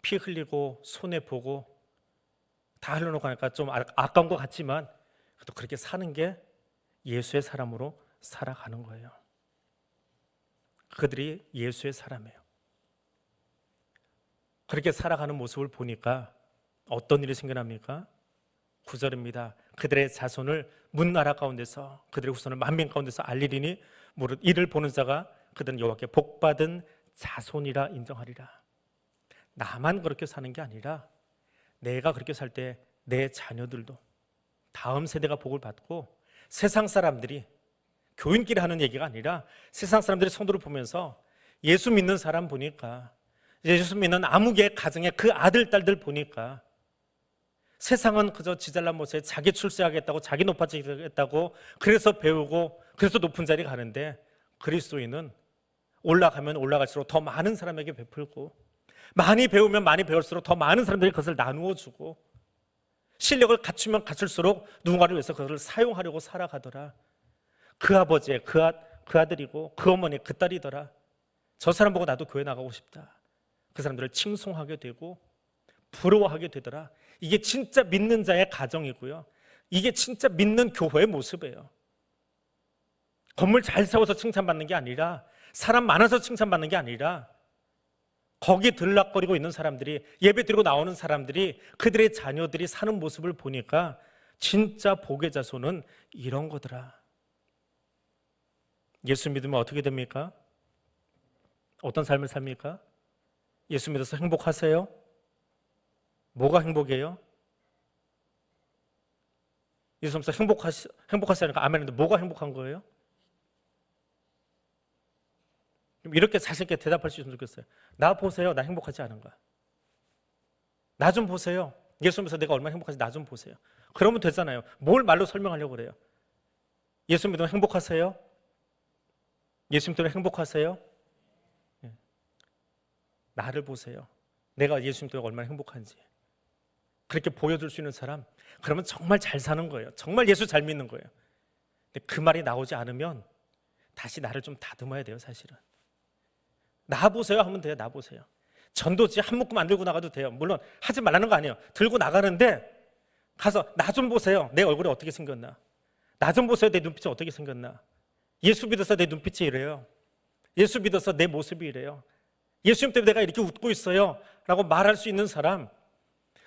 피 흘리고 손해보고 다 흘려놓고 하니까 좀 아까운 것 같지만 그래도 그렇게 사는 게 예수의 사람으로 살아가는 거예요. 그들이 예수의 사람이에요. 그렇게 살아가는 모습을 보니까 어떤 일이 생겨납니까? 9절입니다. 그들의 자손을 문나라 가운데서 그들의 후손을 만민 가운데서 알리리니 무릇 이를 보는 자가 그들은 여호와께 복받은 자손이라 인정하리라. 나만 그렇게 사는 게 아니라 내가 그렇게 살 때 내 자녀들도 다음 세대가 복을 받고, 세상 사람들이 교인끼리 하는 얘기가 아니라 세상 사람들이 성도를 보면서 예수 믿는 사람 보니까, 예수 믿는 아무개 가정의 그 아들 딸들 보니까 세상은 그저 지잘난 못에 자기 출세하겠다고, 자기 높아지겠다고 그래서 배우고 그래서 높은 자리에 가는데, 그리스도인은 올라가면 올라갈수록 더 많은 사람에게 베풀고, 많이 배우면 많이 배울수록 더 많은 사람들이 그것을 나누어 주고, 실력을 갖추면 갖출수록 누군가를 위해서 그것을 사용하려고 살아가더라. 그 아버지의 그 아들이고 그 어머니 그 딸이더라. 저 사람 보고 나도 교회 나가고 싶다. 그 사람들을 칭송하게 되고 부러워하게 되더라. 이게 진짜 믿는 자의 가정이고요, 이게 진짜 믿는 교회의 모습이에요. 건물 잘 세워서 칭찬받는 게 아니라, 사람 많아서 칭찬받는 게 아니라, 거기 들락거리고 있는 사람들이, 예배 드리고 나오는 사람들이, 그들의 자녀들이 사는 모습을 보니까 진짜 복의 자손은 이런 거더라. 예수 믿으면 어떻게 됩니까? 어떤 삶을 삽니까? 예수 믿어서 행복하세요? 뭐가 행복이에요? 예수 믿어서 행복하시니까 아멘인데 뭐가 행복한 거예요? 이렇게 자신 있게 대답할 수 있으면 좋겠어요. 나 보세요. 나 행복하지 않은가? 나 좀 보세요. 예수 믿어서 내가 얼마나 행복한지 나 좀 보세요. 그러면 되잖아요. 뭘 말로 설명하려고 그래요? 예수 믿으면 행복하세요? 예수 믿으면 행복하세요? 나를 보세요. 내가 예수 믿으면 얼마나 행복한지. 그렇게 보여줄 수 있는 사람, 그러면 정말 잘 사는 거예요. 정말 예수 잘 믿는 거예요. 근데 그 말이 나오지 않으면 다시 나를 좀 다듬어야 돼요. 사실은 나 보세요 하면 돼요. 나 보세요. 전도지 한 묶음 안 들고 나가도 돼요. 물론 하지 말라는 거 아니에요. 들고 나가는데 가서 나 좀 보세요. 내 얼굴이 어떻게 생겼나? 나 좀 보세요. 내 눈빛이 어떻게 생겼나? 예수 믿어서 내 눈빛이 이래요. 예수 믿어서 내 모습이 이래요. 예수님 때문에 내가 이렇게 웃고 있어요 라고 말할 수 있는 사람,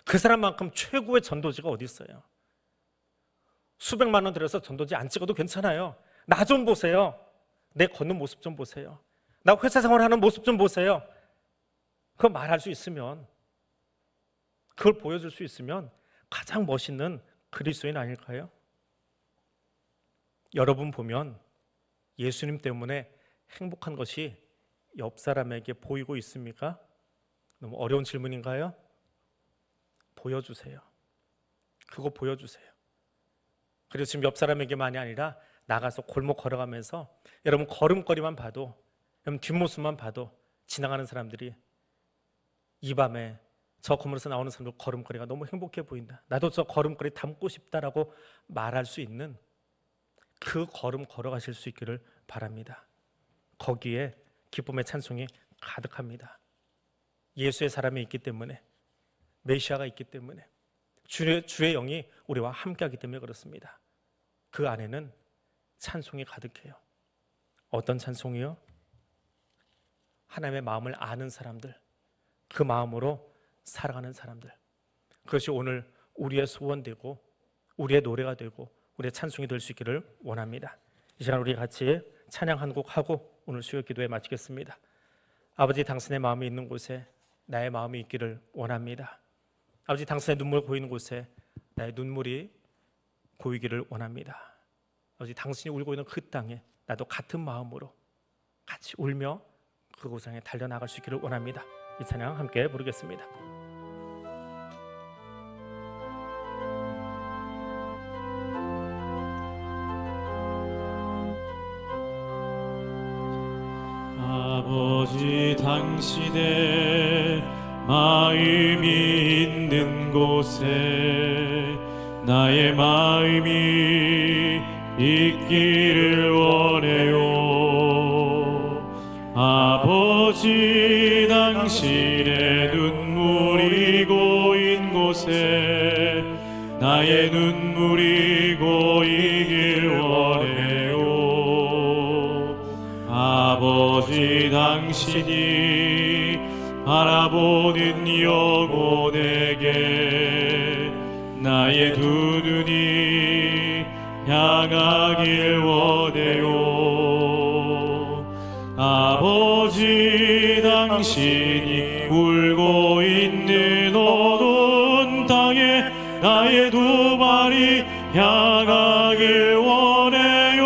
그 사람만큼 최고의 전도지가 어디 있어요? 수백만 원 들여서 전도지 안 찍어도 괜찮아요. 나 좀 보세요. 내 걷는 모습 좀 보세요. 나 회사 생활하는 모습 좀 보세요. 그거 말할 수 있으면, 그걸 보여줄 수 있으면 가장 멋있는 그리스도인 아닐까요? 여러분 보면 예수님 때문에 행복한 것이 옆 사람에게 보이고 있습니까? 너무 어려운 질문인가요? 보여주세요. 그거 보여주세요. 그래서 지금 옆 사람에게만이 아니라 나가서 골목 걸어가면서 여러분 걸음걸이만 봐도, 여러분 뒷모습만 봐도 지나가는 사람들이 이 밤에 저 건물에서 나오는 사람들 걸음걸이가 너무 행복해 보인다, 나도 저 걸음걸이 담고 싶다라고 말할 수 있는 그 걸음 걸어가실 수 있기를 바랍니다. 거기에 기쁨의 찬송이 가득합니다. 예수의 사람이 있기 때문에, 메시아가 있기 때문에, 주의 영이 우리와 함께하기 때문에 그렇습니다. 그 안에는 찬송이 가득해요. 어떤 찬송이요? 하나님의 마음을 아는 사람들, 그 마음으로 살아가는 사람들, 그것이 오늘 우리의 소원되고 우리의 노래가 되고 우리의 찬송이 될 수 있기를 원합니다. 이 시간 우리 같이 찬양 한 곡 하고 오늘 수요 기도에 마치겠습니다. 아버지, 당신의 마음이 있는 곳에 나의 마음이 있기를 원합니다. 아버지, 당신의 눈물 고이는 곳에 나의 눈물이 고이기를 원합니다. 아버지, 당신이 울고 있는 그 땅에 나도 같은 마음으로 같이 울며 그곳을 향해 달려나갈 수 있기를 원합니다. 이 찬양 함께 부르겠습니다. 아버지, 당신의 마음이 있는 곳에 나의 마음이 있기를 원해요. 아버지, 당신의 눈물이 고인 곳에 나의 눈물이 고이길 원해요. 아버지, 당신이 바라보는 영혼에게 나의 두 향하길 원해요. 아버지 당신이 울고 있는 어두운 땅에 나의 두 발이 향하길 원해요.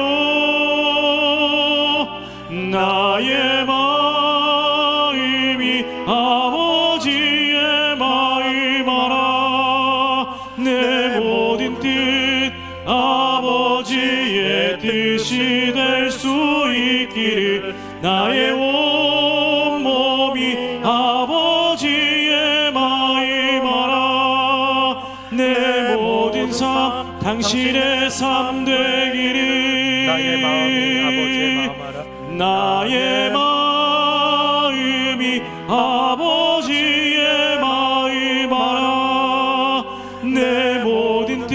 나의 마음이 아버지의 마음 알아. 내 모든 뜻 아버지의 뜻이 될 수 있기를 나의 온몸이 아버지의 마음 알아. 내 모든 삶 당신의 삶 되기를 나의 마음이 아버지의 마음 알아. 나의 마음이 아버지의 마음 알아. 내 모든 뜻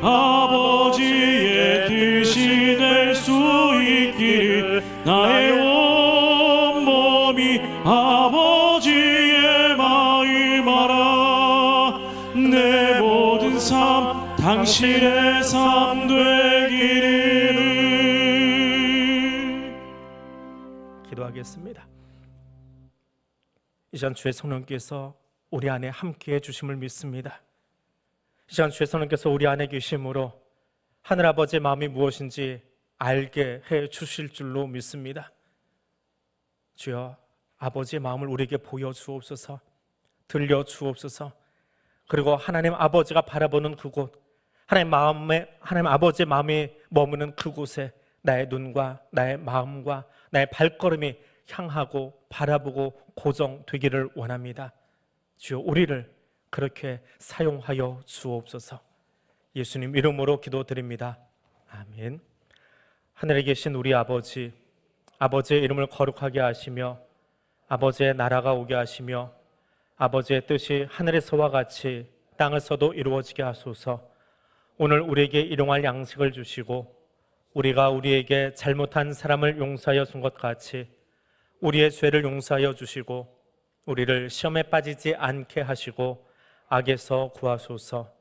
아버지의 뜻이 될 수 있기를 나의 온몸이 아버지의 마음 알아. 내 모든 삶 당신의 삶 되기를. 기도하겠습니다. 이 시간 주의 성령께서 우리 안에 함께해 주심을 믿습니다. 이 시간 주의 성령께서 우리 안에 계심으로 하늘아버지의 마음이 무엇인지 알게 해 주실 줄로 믿습니다. 주여, 아버지의 마음을 우리에게 보여주옵소서, 들려주옵소서. 그리고 하나님 아버지가 바라보는 그곳, 하나님 아버지의 마음이 머무는 그곳에 나의 눈과 나의 마음과 나의 발걸음이 향하고 바라보고 고정되기를 원합니다. 주여, 우리를 그렇게 사용하여 주옵소서. 예수님 이름으로 기도드립니다. 아멘. 하늘에 계신 우리 아버지, 아버지의 이름을 거룩하게 하시며 아버지의 나라가 오게 하시며 아버지의 뜻이 하늘에서와 같이 땅에서도 이루어지게 하소서. 오늘 우리에게 일용할 양식을 주시고 우리가 우리에게 잘못한 사람을 용서하여 준 것 같이 우리의 죄를 용서하여 주시고 우리를 시험에 빠지지 않게 하시고 악에서 구하소서.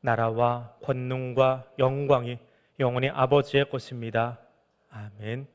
나라와 권능과 영광이 영원히 아버지의 것입니다. 아멘.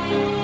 주